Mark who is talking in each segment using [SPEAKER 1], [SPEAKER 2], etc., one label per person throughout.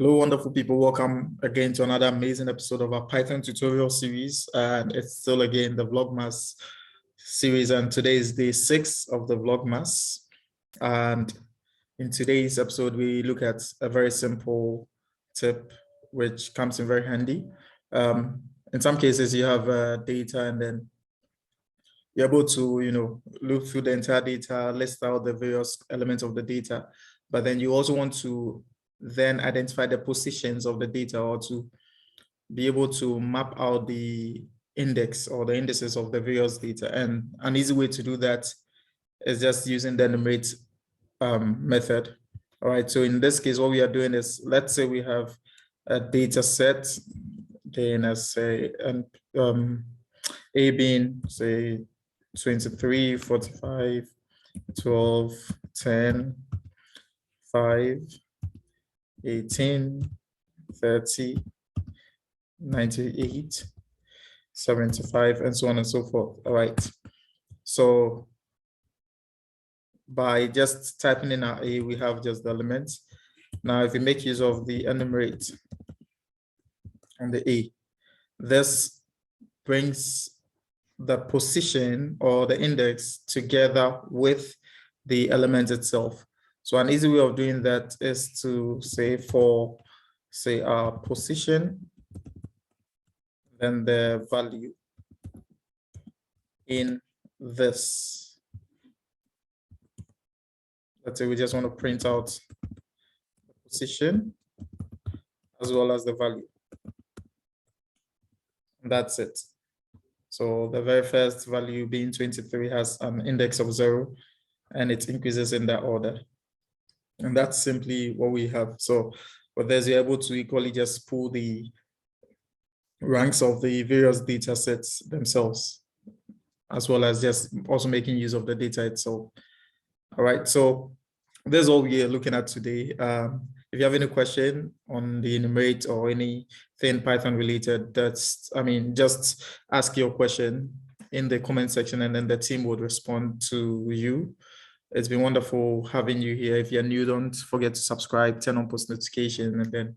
[SPEAKER 1] Hello, wonderful people. Welcome again to another amazing episode of our Python tutorial series. And it's still again the VLOGMAS series. And today is day 6 of the VLOGMAS. And in today's episode, we look at a very simple tip, which comes in very handy. In some cases, you have data and then you're able to, look through the entire data, list out the various elements of the data. But then you also want to then identify the positions of the data, or to be able to map out the index or the indices of the various data. And an easy way to do that is just using the enumerate method. All right, so in this case, what we are doing is, let's say we have a data set, then let's say, and A being, say, 23, 45, 12, 10, 5, 18, 30, 98, 75, and so on and so forth. All right. So by just typing in our A, we have just the elements. Now, if we make use of the enumerate on the A, this brings the position or the index together with the element itself. So an easy way of doing that is to say for, say, our position, then the value in this. Let's say we just want to print out the position as well as the value. And that's it. So the very first value being 23 has an index of 0, and it increases in that order. And that's simply what we have. So with this, you're able to equally just pull the ranks of the various data sets themselves, as well as just also making use of the data itself. All right, so this is all we are looking at today. If you have any question on the enumerate or anything Python related, just ask your question in the comment section, and then the team would respond to you. It's been wonderful having you here. If you're new, don't forget to subscribe, turn on post notification, and then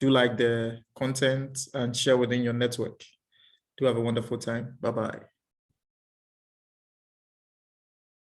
[SPEAKER 1] do like the content and share within your network. Do have a wonderful time. Bye-bye.